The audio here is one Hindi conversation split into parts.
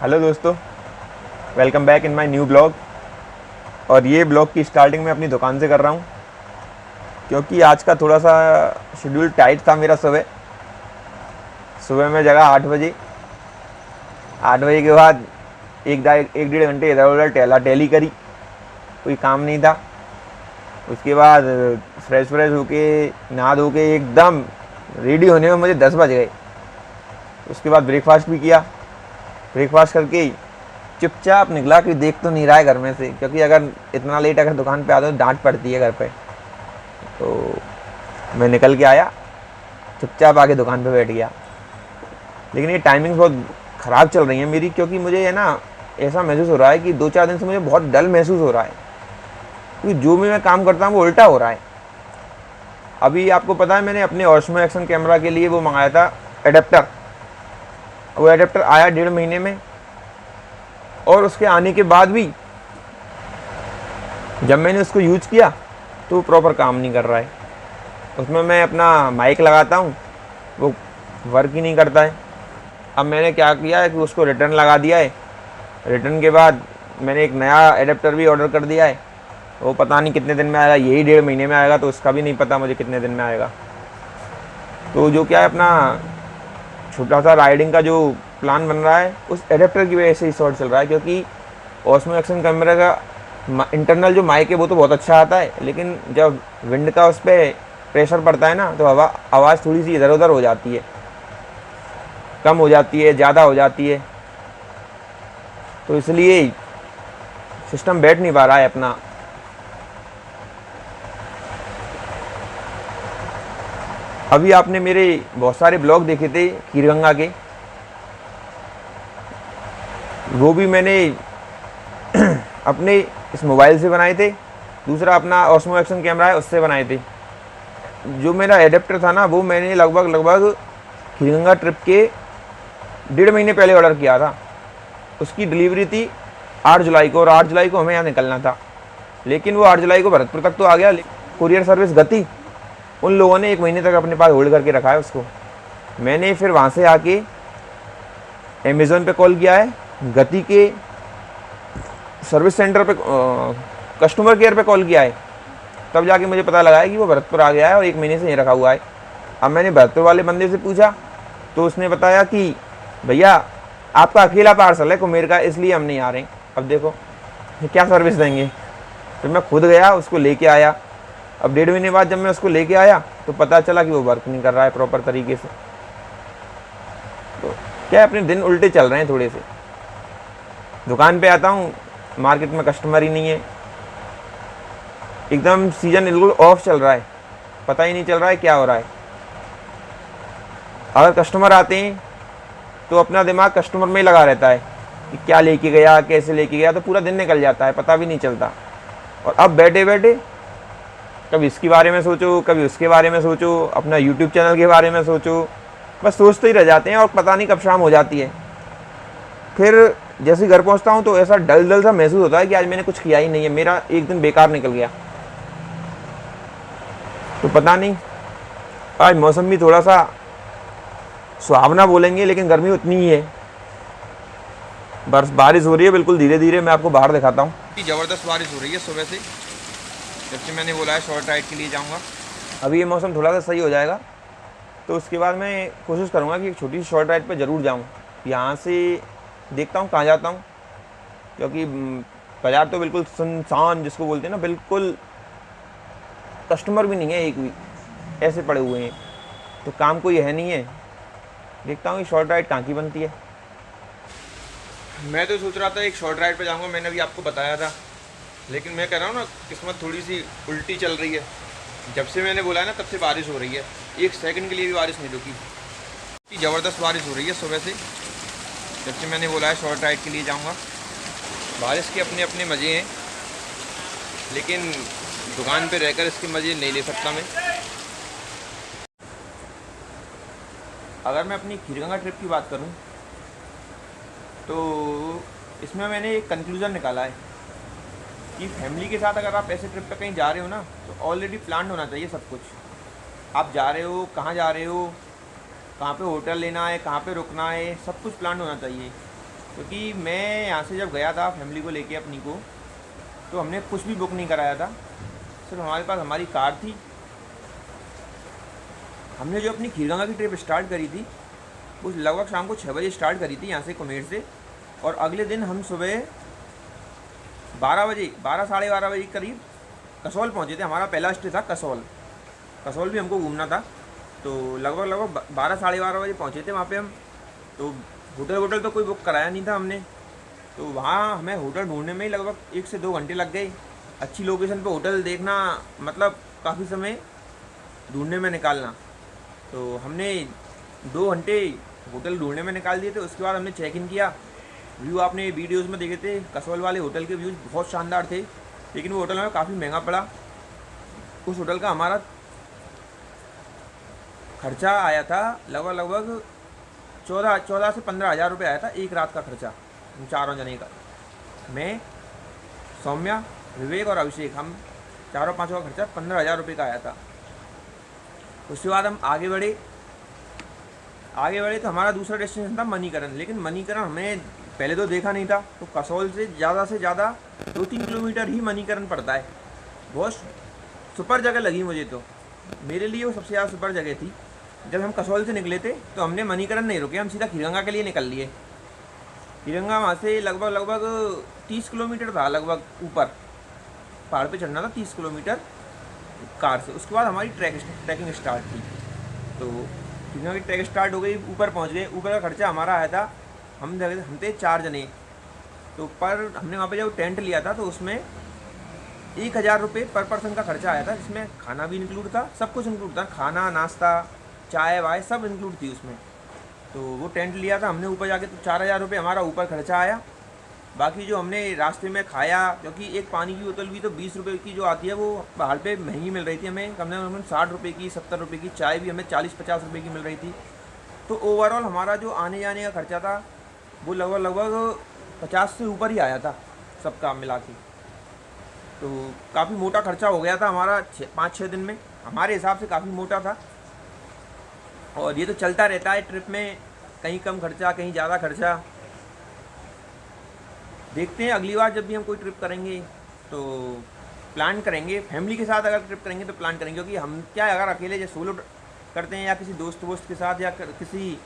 हेलो दोस्तों, welcome back in my new blog. और ये ब्लॉग की स्टार्टिंग मैं अपनी दुकान से कर रहा हूँ क्योंकि आज का थोड़ा सा शेड्यूल टाइट था मेरा। सुबह सुबह में जगह 8 बजे। 8 बजे के बाद एक डेढ़ घंटे इधर उधर टहली करी, कोई काम नहीं था। उसके बाद फ्रेश होके नहा धो के एकदम रेडी होने में मुझे 10 बज गए। उसके बाद ब्रेकफास्ट भी किया। ब्रेकफास्ट करके चुपचाप निकला कि देख तो नहीं रहा है घर में से, क्योंकि अगर इतना लेट अगर दुकान पे आता तो डांट पड़ती है घर पे। तो मैं निकल के आया, चुपचाप आके दुकान पे बैठ गया। लेकिन ये टाइमिंग्स बहुत ख़राब चल रही हैं मेरी, क्योंकि मुझे है ना ऐसा महसूस हो रहा है कि 2-4 दिन से मुझे बहुत डल महसूस हो रहा है, क्योंकि जो भी मैं काम करता हूँ वो उल्टा हो रहा है। अभी आपको पता है मैंने अपने ऑस्मो एक्शन कैमरा के लिए वो मंगाया था एडेप्टर। वो एडेप्टर आया 1.5 महीने में, और उसके आने के बाद भी जब मैंने उसको यूज किया तो प्रॉपर काम नहीं कर रहा है। उसमें मैं अपना माइक लगाता हूँ, वो वर्क ही नहीं करता है। अब मैंने क्या किया है कि उसको रिटर्न लगा दिया है। रिटर्न के बाद मैंने एक नया एडेप्टर भी ऑर्डर कर दिया है। वो पता नहीं कितने दिन में आएगा, यही 1.5 महीने में आएगा, तो उसका भी नहीं पता मुझे कितने दिन में आएगा। तो जो क्या है अपना छोटा सा राइडिंग का जो प्लान बन रहा है उस एडेप्टर की वजह से ही शॉर्ट चल रहा है, क्योंकि ऑस्मो एक्शन कैमरा का इंटरनल जो माइक है वो तो बहुत अच्छा आता है, लेकिन जब विंड का उस पर प्रेशर पड़ता है ना तो आवाज़ थोड़ी सी इधर उधर हो जाती है, कम हो जाती है, ज़्यादा हो जाती है। तो इसलिए सिस्टम बैठ नहीं पा रहा है अपना। अभी आपने मेरे बहुत सारे ब्लॉग देखे थे खीरगंगा के, वो भी मैंने अपने इस मोबाइल से बनाए थे। दूसरा अपना ऑस्मो एक्शन कैमरा है उससे बनाए थे। जो मेरा एडेप्टर था ना वो मैंने लगभग खीरगंगा ट्रिप के 1.5 महीने पहले ऑर्डर किया था। उसकी डिलीवरी थी 8 जुलाई को, और 8 जुलाई को हमें यहाँ निकलना था। लेकिन वो 8 जुलाई को भरतपुर तक तो आ गया। कुरियर सर्विस गति, उन लोगों ने 1 महीने तक अपने पास होल्ड करके रखा है उसको। मैंने फिर वहाँ से आके अमेज़ॉन पे कॉल किया है, गति के सर्विस सेंटर पे कस्टमर केयर पे कॉल किया है, तब जाके मुझे पता लगा है कि वो भरतपुर आ गया है और 1 महीने से यहीं रखा हुआ है। अब मैंने भरतपुर वाले बंदे से पूछा तो उसने बताया कि भैया आपका अकेला पार्सल है कुमेर का, इसलिए हम नहीं आ रहे। अब देखो क्या सर्विस देंगे। फिर मैं खुद गया उसको लेके आया। अब 1.5 महीने बाद जब मैं उसको लेके आया तो पता चला कि वो वर्क नहीं कर रहा है प्रॉपर तरीके से। तो क्या अपने दिन उल्टे चल रहे हैं थोड़े से। दुकान पे आता हूँ, मार्केट में कस्टमर ही नहीं है, एकदम सीजन बिल्कुल ऑफ चल रहा है, पता ही नहीं चल रहा है क्या हो रहा है। अगर कस्टमर आते हैं तो अपना दिमाग कस्टमर में ही लगा रहता है कि क्या लेके गया, कैसे लेके गया, तो पूरा दिन निकल जाता है, पता भी नहीं चलता। और अब बैठे बैठे कभी इसके बारे में सोचो, कभी उसके बारे में सोचो, अपना यूट्यूब चैनल के बारे में सोचो, बस सोचते ही रह जाते हैं और पता नहीं कब शाम हो जाती है। फिर जैसे घर पहुंचता हूं तो ऐसा डल डल सा महसूस होता है कि आज मैंने कुछ किया ही नहीं है, मेरा एक दिन बेकार निकल गया। तो पता नहीं, आज मौसम भी थोड़ा सा सुहावना बोलेंगे, लेकिन गर्मी उतनी ही है। बारिश हो रही है बिल्कुल धीरे धीरे। मैं आपको बाहर दिखाता हूँ, ज़बरदस्त बारिश हो रही है सुबह से, जब से मैंने बोला है शॉर्ट राइड के लिए जाऊँगा। अभी ये मौसम थोड़ा सा सही हो जाएगा तो उसके बाद मैं कोशिश करूँगा कि एक छोटी सी शॉर्ट राइड पर ज़रूर जाऊँ। यहाँ से देखता हूँ कहाँ जाता हूँ, क्योंकि बाज़ार तो बिल्कुल सुनसान जिसको बोलते हैं ना, बिल्कुल कस्टमर भी नहीं है, एक भी ऐसे पड़े हुए हैं, तो काम कोई है नहीं है। देखता हूँ कि शॉर्ट राइड कहाँ की बनती है। मैं तो सोच रहा था एक शॉर्ट राइड पे जाऊँगा, मैंने अभी आपको बताया था, लेकिन मैं कह रहा हूँ ना किस्मत थोड़ी सी उल्टी चल रही है। जब से मैंने बोला है ना तब से बारिश हो रही है, 1 सेकंड के लिए भी बारिश नहीं रुकी। ज़बरदस्त बारिश हो रही है सुबह से, जब से मैंने बोला है शॉर्ट राइड के लिए जाऊँगा। बारिश के अपने अपने मज़े हैं, लेकिन दुकान पे रहकर इसके मज़े नहीं ले सकता मैं। अगर मैं अपनी खीरगंगा ट्रिप की बात करूं तो इसमें मैंने एक कंक्लूज़न निकाला है कि फैमिली के साथ अगर आप ऐसे ट्रिप पे कहीं जा रहे हो ना तो ऑलरेडी प्लान होना चाहिए सब कुछ। आप जा रहे हो, कहाँ जा रहे हो, कहाँ पे होटल लेना है, कहाँ पे रुकना है, सब कुछ प्लान होना चाहिए। क्योंकि मैं यहाँ से जब गया था फैमिली को लेके अपनी को, तो हमने कुछ भी बुक नहीं कराया था, सिर्फ हमारे पास हमारी कार थी। हमने जो अपनी खीरगंगा की ट्रिप स्टार्ट करी थी वो लगभग शाम को 6 बजे स्टार्ट करी थी यहाँ से कुमेर से, और अगले दिन हम सुबह 12 बजे 12 साढ़े 12 बजे के करीब कसौल पहुँचे थे। हमारा पहला स्टे था कसौल। कसौल भी हमको घूमना था, तो लगभग 12 साढ़े 12 बजे पहुँचे थे वहाँ पे हम। तो होटल तो कोई बुक कराया नहीं था हमने, तो वहाँ हमें होटल ढूंढने में ही लगभग 1 से 2 घंटे लग गए। अच्छी लोकेशन पे होटल देखना मतलब काफ़ी समय ढूंढने में निकालना, तो हमने 2 घंटे होटल ढूंढने में निकाल दिए थे। उसके बाद हमने चेक इन किया। व्यू आपने वीडियोस में देखे थे, कसौल वाले होटल के व्यूज़ बहुत शानदार थे, लेकिन वो होटल हमें काफ़ी महंगा पड़ा। उस होटल का हमारा खर्चा आया था लगभग 14 से 15 हज़ार रुपये आया था एक रात का खर्चा, हम चारों जने का। मैं, सौम्या, विवेक और अभिषेक, हम चारों पाँचों का खर्चा 15 हज़ार रुपये का आया था। उसके बाद हम आगे बढ़े तो हमारा दूसरा डेस्टिनेशन था मणिकरण। लेकिन मणिकरण हमें पहले तो देखा नहीं था, तो कसौल से ज़्यादा 2-3 किलोमीटर ही मणिकरण पड़ता है। बहुत सुपर जगह लगी मुझे, तो मेरे लिए वो सबसे ज़्यादा सुपर जगह थी। जब हम कसौल से निकले थे तो हमने मणिकरण नहीं रुके, हम सीधा खीरगंगा के लिए निकल लिए। खीरगंगा वहाँ से लगभग 30 किलोमीटर था, लगभग ऊपर पहाड़ पे चढ़ना था 30 किलोमीटर कार से। उसके बाद हमारी ट्रैकिंग स्टार्ट थी। तो खीरगंगा की ट्रैक स्टार्ट हो गई, ऊपर पहुँच गए। ऊपर का खर्चा हमारा आया था, हम थे 4 जने। तो पर हमने वहाँ पे जब टेंट लिया था तो उसमें 1000 रुपये पर पर्सन का खर्चा आया था, जिसमें खाना भी इंक्लूड था, सब कुछ इंक्लूड था, खाना, नाश्ता, चाय वाय सब इंक्लूड थी उसमें। तो वो टेंट लिया था हमने ऊपर जाके, तो 4000 रुपये हमारा ऊपर खर्चा आया। बाकी जो हमने रास्ते में खाया, क्योंकि एक पानी की बोतल भी तो 20 रुपये की जो आती है वो पहाड़ पे महंगी मिल रही थी, हमें कम से कम 60 रुपये की, 70 रुपये की। चाय भी हमें 40-50 रुपये की मिल रही थी। तो ओवरऑल हमारा जो आने जाने का खर्चा था वो लगभग 50 से ऊपर ही आया था सबका मिला के। तो काफ़ी मोटा खर्चा हो गया था हमारा 5-6 दिन में, हमारे हिसाब से काफ़ी मोटा था। और ये तो चलता रहता है ट्रिप में, कहीं कम खर्चा कहीं ज़्यादा खर्चा। देखते हैं अगली बार जब भी हम कोई ट्रिप करेंगे तो प्लान करेंगे फैमिली के साथ। अगर ट्रिप करेंगे तो प्लान करेंगे, क्योंकि हम क्या है, अगर अकेले जैसे सोलो करते हैं या किसी दोस्त के साथ या किसी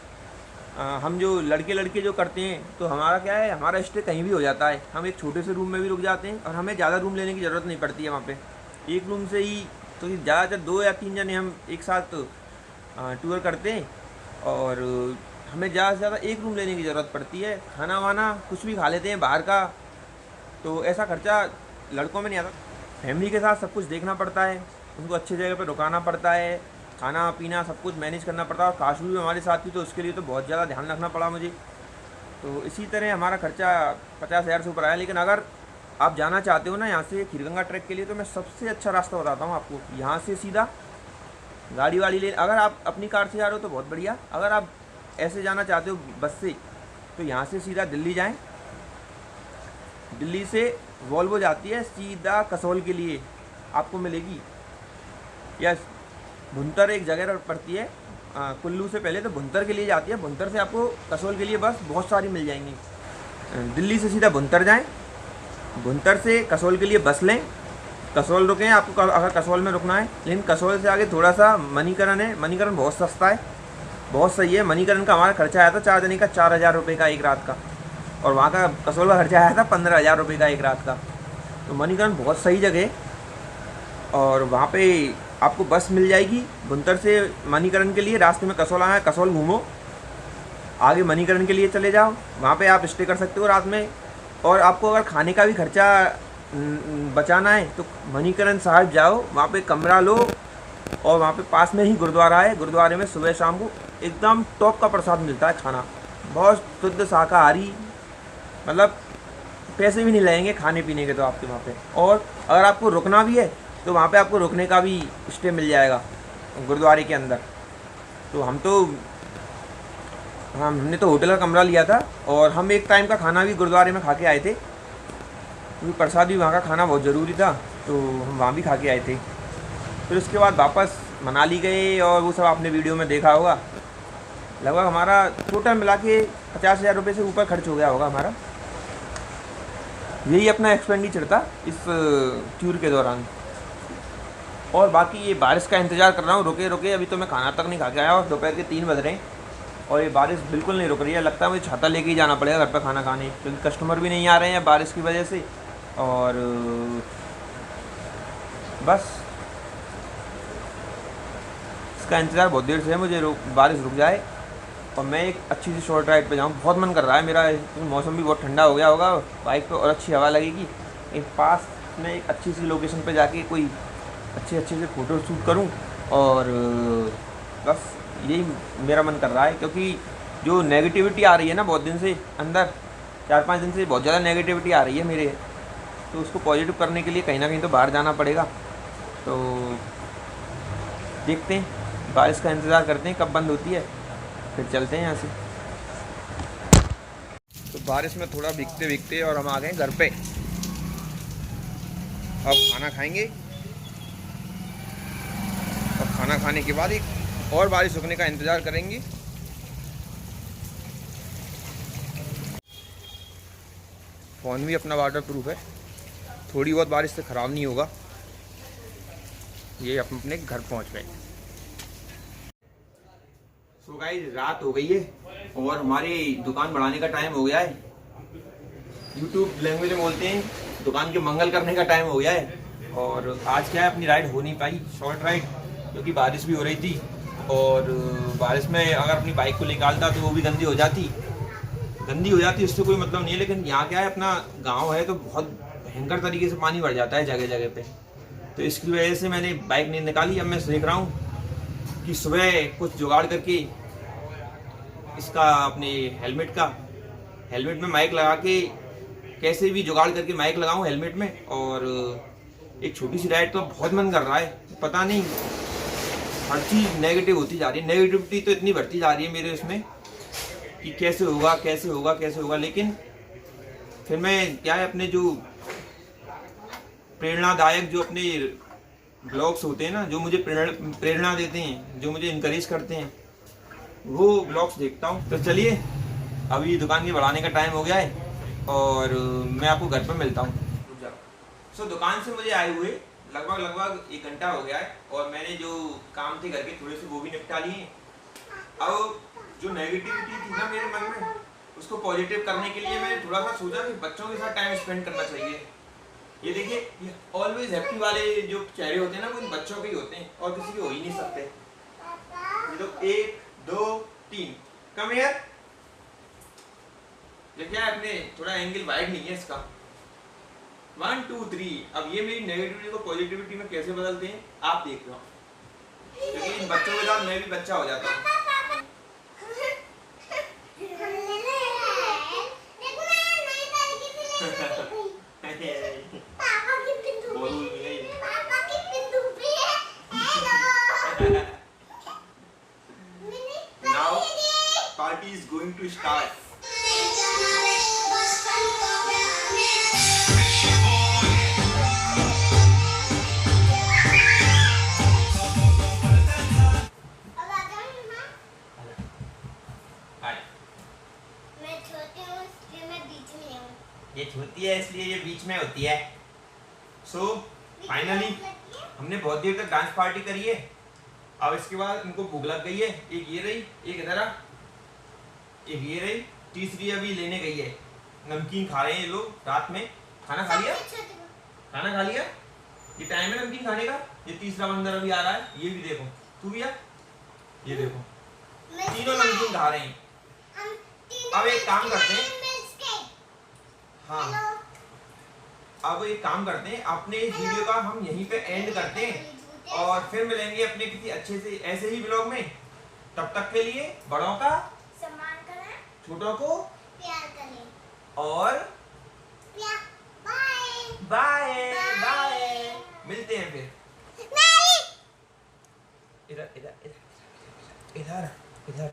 हम जो लड़के जो करते हैं, तो हमारा क्या है, हमारा स्टे कहीं भी हो जाता है। हम एक छोटे से रूम में भी रुक जाते हैं और हमें ज़्यादा रूम लेने की ज़रूरत नहीं पड़ती है वहाँ पे। एक रूम से ही, तो ज़्यादातर 2 या 3 जने हम एक साथ टूर करते हैं, और हमें ज़्यादा से ज़्यादा एक रूम लेने की ज़रूरत पड़ती है। खाना वाना कुछ भी खा लेते हैं बाहर का, तो ऐसा खर्चा लड़कों में नहीं आता। फैमिली के साथ सब कुछ देखना पड़ता है, उनको अच्छी जगह पे रुकाना पड़ता है, खाना पीना सब कुछ मैनेज करना पड़ता है। और काशू भी हमारे साथ थी, तो उसके लिए तो बहुत ज़्यादा ध्यान रखना पड़ा मुझे। तो इसी तरह हमारा खर्चा 50,000 से ऊपर आया। लेकिन अगर आप जाना चाहते हो ना यहाँ से खीरगंगा ट्रैक के लिए, तो मैं सबसे अच्छा रास्ता बताता हूँ आपको। यहाँ से सीधा गाड़ी वाड़ी ले, अगर आप अपनी कार से जा रहे हो तो बहुत बढ़िया। अगर आप ऐसे जाना चाहते हो बस से, तो यहाँ से सीधा दिल्ली जाएं। दिल्ली से वॉल्वो जाती है सीधा कसौल के लिए, आपको मिलेगी। या भुंतर एक जगह पड़ती है, कुल्लू से पहले तो भुंतर के लिए जाती है। भुंतर से आपको कसौल के लिए बस बहुत सारी मिल जाएंगी। दिल्ली से सीधा भुंतर जाएं, भुंतर से कसौल के लिए बस लें, कसौल रुकें आपको अगर कसौल में रुकना है। लेकिन कसौल से आगे थोड़ा सा मणिकरण है, मणिकरण बहुत सस्ता है, बहुत सही है। मणिकरण का हमारा खर्चा आया था 4 जने का 4000 रुपये का एक रात का, और वहाँ का कसौल का खर्चा आया था 15,000 रुपये का एक रात का। तो मणिकरण बहुत सही जगह है, और वहाँ पे आपको बस मिल जाएगी भुंतर से मणिकरण के लिए। रास्ते में कसौल आना है, कसौल घूमो, आगे मणिकरण के लिए चले जाओ, वहाँ पे आप स्टे कर सकते हो रात में। और आपको अगर खाने का भी खर्चा बचाना है तो मणिकरण साहिब जाओ, वहाँ पे कमरा लो, और वहाँ पे पास में ही गुरुद्वारा है। गुरुद्वारे में सुबह शाम को एकदम टॉप का प्रसाद मिलता है, खाना बहुत शुद्ध शाकाहारी, मतलब पैसे भी नहीं लगेंगे खाने पीने के तो आपके वहाँ पे। और अगर आपको रुकना भी है तो वहाँ पे आपको रुकने का भी स्टे मिल जाएगा गुरुद्वारे के अंदर। तो हमने तो होटल का कमरा लिया था, और हम एक टाइम का खाना भी गुरुद्वारे में खा के आए थे, क्योंकि प्रसाद भी वहाँ का खाना बहुत ज़रूरी था, तो हम वहाँ भी खा के आए थे। फिर उसके बाद वापस मनाली गए, और वो सब आपने वीडियो में देखा होगा। लगभग हमारा टोटल मिला के 50,000 रुपये से ऊपर खर्च हो गया होगा हमारा। यही अपना एक्सपेंडिचर था इस टूर के दौरान। और बाकी ये बारिश का इंतज़ार कर रहा हूँ, रुके रुके। अभी तो मैं खाना तक नहीं खा के आया और दोपहर के 3 बज रहे हैं और ये बारिश बिल्कुल नहीं रुक रही है। लगता है मुझे छाता लेके ही जाना पड़ेगा घर पर खाना खाने, क्योंकि कस्टमर भी नहीं आ रहे हैं बारिश की वजह से। और बस इसका इंतज़ार बहुत देर से है मुझे, बारिश रुक जाए और मैं एक अच्छी सी शॉर्ट राइड पे जाऊँ। बहुत मन कर रहा है मेरा, मौसम भी बहुत ठंडा हो गया होगा बाइक पे और अच्छी हवा लगेगी। एक पास में एक अच्छी सी लोकेशन पे जाके कोई अच्छे से फ़ोटो शूट करूँ और बस यही मेरा मन कर रहा है। क्योंकि जो नेगेटिविटी आ रही है ना बहुत दिन से अंदर, 4-5 दिन से बहुत ज़्यादा नेगेटिविटी आ रही है मेरे, तो उसको पॉजिटिव करने के लिए कहीं ना कहीं तो बाहर जाना पड़ेगा। तो देखते हैं, बारिश का इंतज़ार करते हैं कब बंद होती है, फिर चलते हैं यहाँ से। तो बारिश में थोड़ा भीगते भीगते और हम आ गए घर पे। अब खाना खाएंगे और खाना खाने के बाद एक और बारिश रुकने का इंतज़ार करेंगे। फ़ोन भी अपना वाटर प्रूफ है, थोड़ी बहुत बारिश से ख़राब नहीं होगा। ये अपने घर पहुंच गए। सो गाइस, रात हो गई है और हमारी दुकान बढ़ाने का टाइम हो गया है। यूट्यूब लैंग्वेज में बोलते हैं दुकान के मंगल करने का टाइम हो गया है। और आज क्या है, अपनी राइड हो नहीं पाई, शॉर्ट राइड, क्योंकि बारिश भी हो रही थी और बारिश में अगर अपनी बाइक को निकालता तो वो भी गंदी हो जाती, उससे कोई मतलब नहीं है। लेकिन यहाँ क्या है, अपना गाँव है तो बहुत भयंकर तरीके से पानी भर जाता है जगह जगह पे, तो इसकी वजह से मैंने बाइक नहीं निकाली। अब मैं देख रहा हूँ कि सुबह कुछ जुगाड़ करके इसका अपने हेलमेट में माइक लगा के, कैसे भी जुगाड़ करके माइक लगाऊं हेलमेट में। और एक छोटी सी राइड तो बहुत मन कर रहा है, पता नहीं हर चीज़ नेगेटिव होती जा रही है। नेगेटिविटी तो इतनी बढ़ती जा रही है मेरे उसमें कि कैसे होगा। लेकिन फिर मैं क्या है, अपने जो प्रेरणादायक जो अपने ब्लॉग्स होते हैं ना, जो मुझे प्रेरणा देते हैं, जो मुझे इनकरेज करते हैं, वो ब्लॉग्स देखता हूँ। तो चलिए, अभी दुकान के बढ़ाने का टाइम हो गया है और मैं आपको घर पर मिलता हूँ। सो दुकान से मुझे आए हुए लगभग 1 घंटा हो गया है और मैंने जो काम थे घर के थोड़े से वो भी निपटा लिए। अब जो नेगेटिविटी थी ना मेरे मन में, उसको पॉजिटिव करने के लिए मैंने थोड़ा सा सोचा कि बच्चों के साथ टाइम स्पेंड करना चाहिए। ये देखिए, ये ऑलवेज हैप्पी वाले जो चेहरे होते हैं ना, वो इन बच्चों के ही होते हैं और किसी के हो ही नहीं सकते। ये तो 1 2 3 कम हियर। देखिए अपने थोड़ा एंगल वाइड नहीं है इसका। 1 2 3। अब ये मेरी नेगेटिविटी को पॉजिटिविटी में कैसे बदलते हैं आप देख रहे हो, क्योंकि इन बच्चों के साथ मैं भी बच्चा हो जाता हूँ। Now party is going to start. ये छोटी है इसलिए ये बीच में होती है। सो फाइनली हमने बहुत देर तक डांस पार्टी करी है। अब इसके बाद इनको भूख लग गई है। एक ये रही, एक इधर, एक ये रही, तीसरी अभी लेने गई है। नमकीन खा रहे हैं ये लोग रात में। खाना खा लिया? ये टाइम है नमकीन खाने का। ये तीसरा बंदर अभी आ रहा है, ये भी देखो, तू भी आ, ये देखो, तीनों नमकीन खा रहे हैं। अब एक काम करते हैं, हाँ, अब एक काम करते हैं, अपने इस वीडियो का हम यहीं पे एंड करते हैं और फिर मिलेंगे अपने किसी अच्छे से ऐसे ही ब्लॉग में। तब तक के लिए बड़ों का सम्मान करें, छोटों को प्यार करें और बाय बाय। मिलते हैं फिर। इधर इधर इधर इधर इधर।